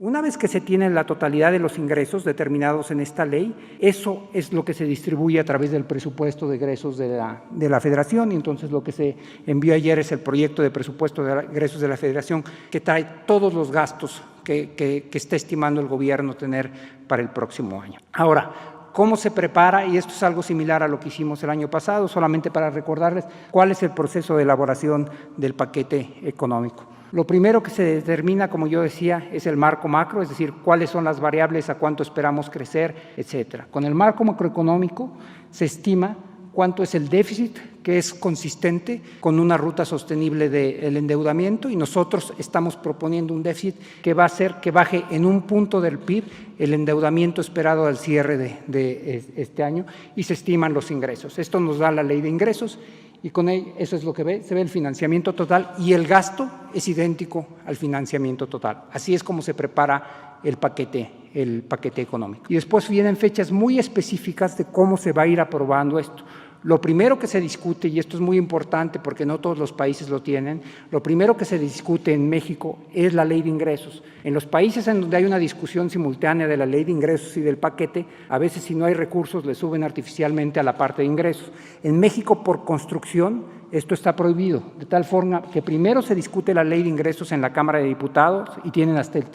Una vez que se tiene la totalidad de los ingresos determinados en esta ley, eso es lo que se distribuye a través del presupuesto de egresos de la Federación, y entonces lo que se envió ayer es el proyecto de presupuesto de egresos de la Federación, que trae todos los gastos que está estimando el gobierno tener para el próximo año. Ahora, ¿cómo se prepara? Y esto es algo similar a lo que hicimos el año pasado, solamente para recordarles cuál es el proceso de elaboración del paquete económico. Lo primero que se determina, como yo decía, es el marco macro, es decir, cuáles son las variables, a cuánto esperamos crecer, etcétera. Con el marco macroeconómico se estima cuánto es el déficit, que es consistente con una ruta sostenible del endeudamiento, y nosotros estamos proponiendo un déficit que va a hacer que baje en 1 punto del PIB el endeudamiento esperado al cierre de este año, y se estiman los ingresos. Esto nos da la ley de ingresos, y con eso es lo que se ve el financiamiento total, y el gasto es idéntico al financiamiento total. Así es como se prepara el paquete económico. Y después vienen fechas muy específicas de cómo se va a ir aprobando esto. Lo primero que se discute, y esto es muy importante porque no todos los países lo tienen, lo primero que se discute en México es la ley de ingresos. En los países en donde hay una discusión simultánea de la ley de ingresos y del paquete, a veces si no hay recursos le suben artificialmente a la parte de ingresos. En México, por construcción, esto está prohibido, de tal forma que primero se discute la ley de ingresos en la Cámara de Diputados y tienen hasta el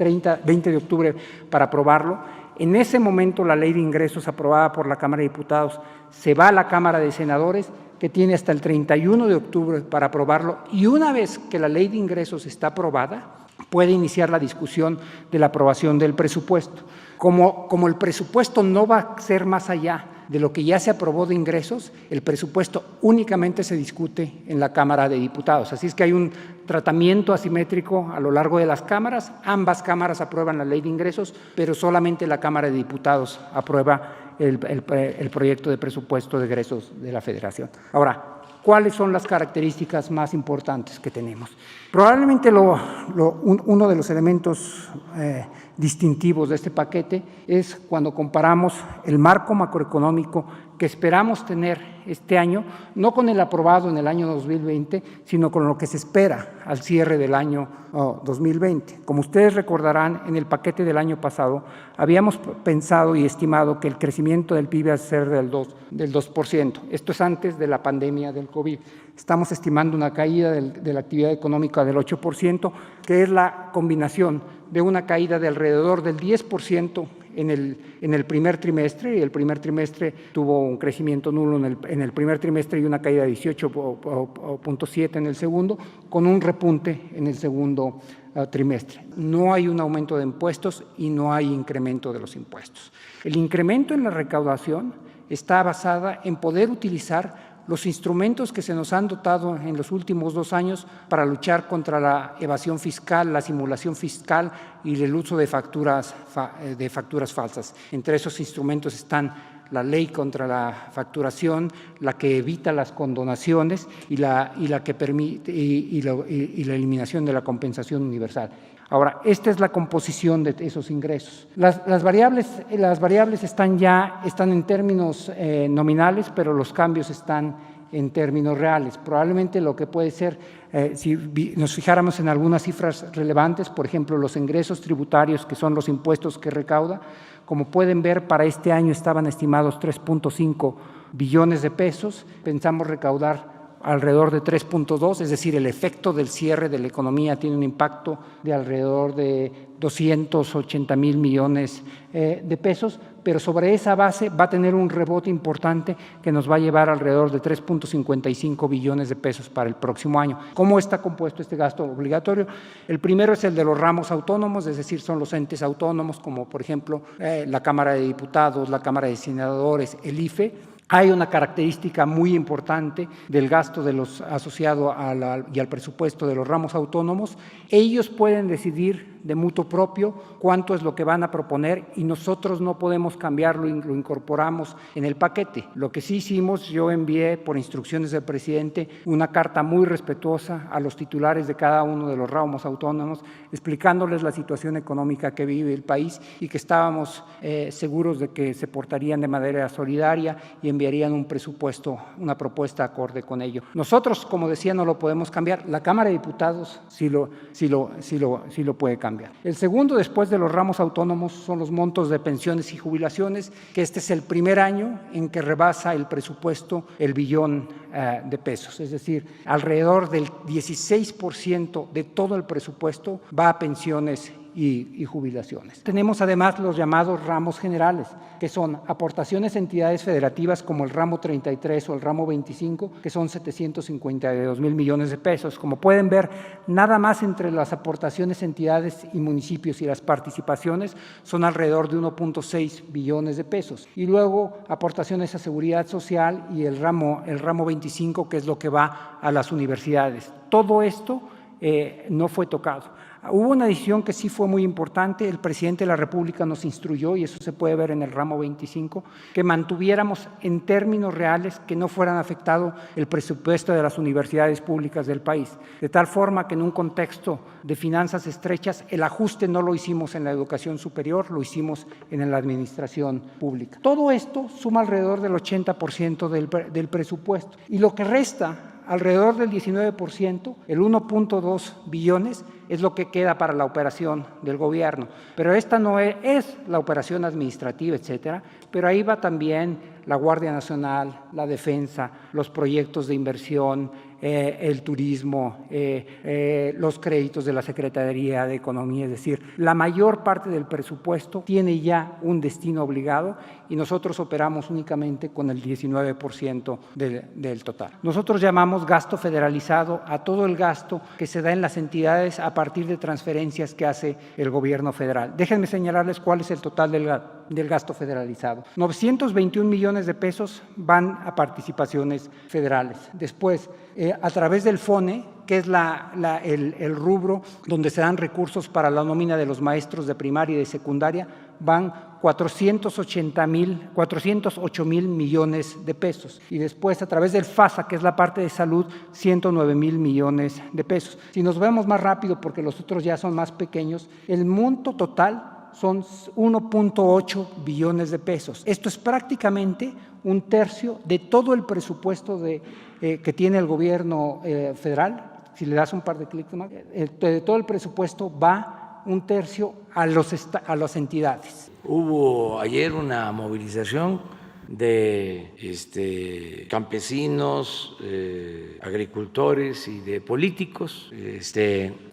20 de octubre para aprobarlo. En ese momento la ley de ingresos aprobada por la Cámara de Diputados se va a la Cámara de Senadores, que tiene hasta el 31 de octubre para aprobarlo, y una vez que la ley de ingresos está aprobada, puede iniciar la discusión de la aprobación del presupuesto. Como el presupuesto no va a ser más allá de lo que ya se aprobó de ingresos, el presupuesto únicamente se discute en la Cámara de Diputados. Así es que hay un tratamiento asimétrico a lo largo de las cámaras. Ambas cámaras aprueban la ley de ingresos, pero solamente la Cámara de Diputados aprueba el proyecto de presupuesto de egresos de la Federación. Ahora, ¿cuáles son las características más importantes que tenemos? Probablemente uno de los elementos distintivos de este paquete es cuando comparamos el marco macroeconómico que esperamos tener este año, no con el aprobado en el año 2020, sino con lo que se espera al cierre del año 2020. Como ustedes recordarán, en el paquete del año pasado habíamos pensado y estimado que el crecimiento del PIB iba a ser del 2%. Esto es antes de la pandemia del COVID. Estamos estimando una caída de la actividad económica del 8%, que es la combinación de una caída de alrededor del 10% en el primer trimestre, y el primer trimestre tuvo un crecimiento nulo en el primer trimestre y una caída de 18.7 en el segundo, con un repunte en el segundo trimestre. No hay un aumento de impuestos y no hay incremento de los impuestos. El incremento en la recaudación está basada en poder utilizar los instrumentos que se nos han dotado en los últimos 2 años para luchar contra la evasión fiscal, la simulación fiscal y el uso de facturas falsas. Entre esos instrumentos están la ley contra la facturación, la que evita las condonaciones y la que permite y la eliminación de la compensación universal. Ahora, esta es la composición de esos ingresos. Las variables están en términos nominales, pero los cambios están en términos reales. Probablemente lo que puede ser, si nos fijáramos en algunas cifras relevantes, por ejemplo, los ingresos tributarios, que son los impuestos que recauda, como pueden ver, para este año estaban estimados 3.5 billones de pesos, pensamos recaudar alrededor de 3.2, es decir, el efecto del cierre de la economía tiene un impacto de alrededor de 280,000 millones de pesos, pero sobre esa base va a tener un rebote importante que nos va a llevar alrededor de 3.55 billones de pesos para el próximo año. ¿Cómo está compuesto este gasto obligatorio? El primero es el de los ramos autónomos, es decir, son los entes autónomos, como por ejemplo la Cámara de Diputados, la Cámara de Senadores, el IFE. Hay una característica muy importante del gasto asociado y al presupuesto de los ramos autónomos. Ellos pueden decidir de mutuo propio cuánto es lo que van a proponer y nosotros no podemos cambiarlo y lo incorporamos en el paquete. Lo que sí hicimos, yo envié por instrucciones del presidente una carta muy respetuosa a los titulares de cada uno de los ramos autónomos, explicándoles la situación económica que vive el país y que estábamos seguros de que se portarían de manera solidaria y en enviarían un presupuesto, una propuesta acorde con ello. Nosotros, como decía, no lo podemos cambiar. La Cámara de Diputados sí lo puede cambiar. El segundo, después de los ramos autónomos, son los montos de pensiones y jubilaciones, que este es el primer año en que rebasa el presupuesto el billón de pesos, es decir, alrededor del 16% de todo el presupuesto va a pensiones y jubilaciones. Tenemos además los llamados ramos generales, que son aportaciones a entidades federativas como el ramo 33 o el ramo 25, que son 752,000 millones de pesos. Como pueden ver, nada más entre las aportaciones a entidades y municipios y las participaciones son alrededor de 1.6 billones de pesos. Y luego aportaciones a seguridad social y el ramo 25, que es lo que va a las universidades. Todo esto no fue tocado. Hubo una decisión que sí fue muy importante. El presidente de la República nos instruyó, y eso se puede ver en el ramo 25, que mantuviéramos en términos reales que no fueran afectado el presupuesto de las universidades públicas del país, de tal forma que en un contexto de finanzas estrechas el ajuste no lo hicimos en la educación superior, lo hicimos en la administración pública. Todo esto suma alrededor del 80% del presupuesto, y lo que resta, alrededor del 19%, el 1.2 billones, es lo que queda para la operación del gobierno. Pero esta no es la operación administrativa, etcétera, pero ahí va también la Guardia Nacional, la defensa, los proyectos de inversión, el turismo, los créditos de la Secretaría de Economía, es decir, la mayor parte del presupuesto tiene ya un destino obligado y nosotros operamos únicamente con el 19% del total. Nosotros llamamos gasto federalizado a todo el gasto que se da en las entidades a partir de transferencias que hace el gobierno federal. Déjenme señalarles cuál es el total del gasto federalizado. 921 millones de pesos van a participaciones federales. Después, a través del FONE, que es el rubro donde se dan recursos para la nómina de los maestros de primaria y de secundaria, van 408,000 millones de pesos. Y después, a través del FASA, que es la parte de salud, 109,000 millones de pesos. Si nos vemos más rápido, porque los otros ya son más pequeños, el monto total son 1.8 billones de pesos. Esto es prácticamente un tercio de todo el presupuesto que tiene el gobierno federal. Si le das un par de clics más, de todo el presupuesto va un tercio a las entidades. Hubo ayer una movilización de campesinos, agricultores y de políticos,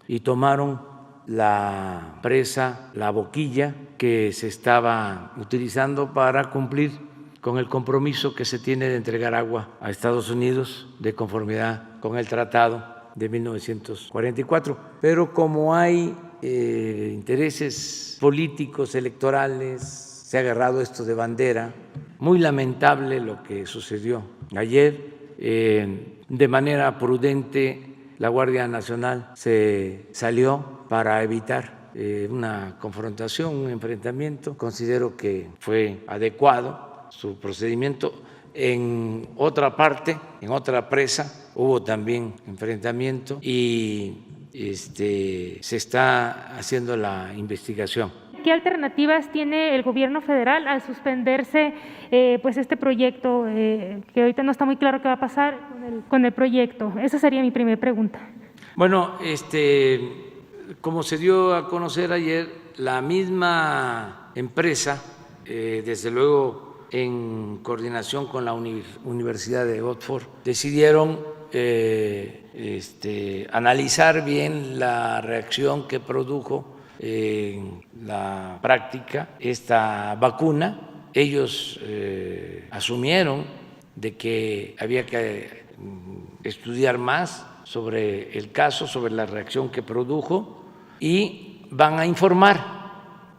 y tomaron la presa La Boquilla, que se estaba utilizando para cumplir con el compromiso que se tiene de entregar agua a Estados Unidos de conformidad con el Tratado de 1944. Pero como hay intereses políticos, electorales, se ha agarrado esto de bandera. Muy lamentable lo que sucedió ayer. De manera prudente, la Guardia Nacional se salió para evitar una confrontación, un enfrentamiento. Considero que fue adecuado su procedimiento. En otra parte, en otra presa, hubo también enfrentamiento y se está haciendo la investigación. ¿Qué alternativas tiene el gobierno federal al suspenderse pues este proyecto, que ahorita no está muy claro qué va a pasar con el proyecto? Esa sería mi primera pregunta. Bueno, como se dio a conocer ayer, la misma empresa, desde luego en coordinación con la Universidad de Oxford, decidieron analizar bien la reacción que produjo en la práctica esta vacuna. Ellos asumieron de que había que estudiar más sobre el caso, sobre la reacción que produjo, y van a informar.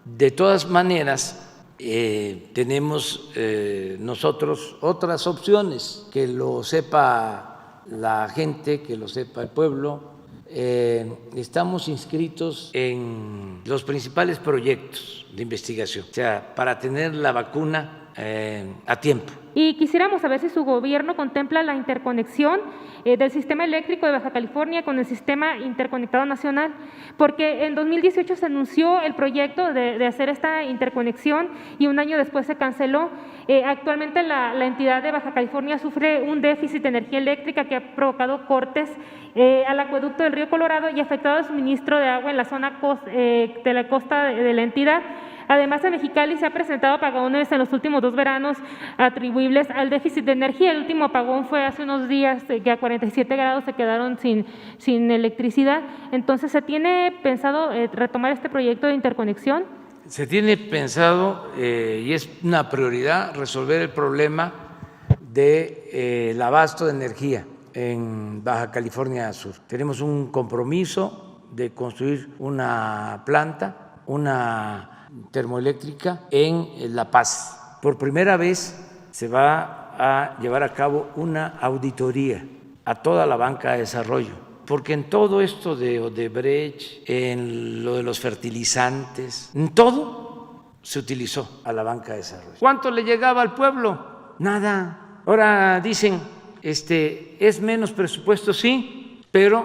De todas maneras, tenemos nosotros otras opciones, que lo sepa la gente, que lo sepa el pueblo. Estamos inscritos en los principales proyectos de investigación. O sea, para tener la vacuna a tiempo. Y quisiéramos saber si su gobierno contempla la interconexión del sistema eléctrico de Baja California con el sistema interconectado nacional, porque en 2018 se anunció el proyecto de hacer esta interconexión y un año después se canceló. Actualmente la entidad de Baja California sufre un déficit de energía eléctrica que ha provocado cortes al acueducto del río Colorado y afectado el suministro de agua en la zona de la costa de la entidad. Además, en Mexicali se ha presentado apagones en los últimos 2 veranos atribuibles al déficit de energía. El último apagón fue hace unos días, que a 47 grados se quedaron sin electricidad. Entonces, ¿se tiene pensado retomar este proyecto de interconexión? Se tiene pensado y es una prioridad resolver el problema del abasto de energía en Baja California Sur. Tenemos un compromiso de construir una planta, una termoeléctrica en La Paz. Por primera vez se va a llevar a cabo una auditoría a toda la banca de desarrollo, porque en todo esto de Odebrecht, en lo de los fertilizantes, en todo se utilizó a la banca de desarrollo. ¿Cuánto le llegaba al pueblo? Nada. Ahora dicen, es menos presupuesto, sí, pero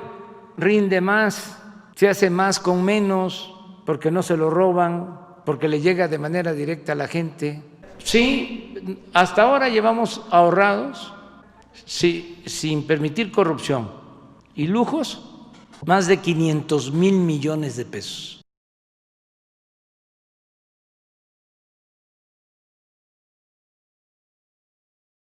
rinde más, se hace más con menos, porque no se lo roban, porque le llega de manera directa a la gente. Sí, hasta ahora llevamos ahorrados, sí, sin permitir corrupción y lujos, más de 500,000 millones de pesos.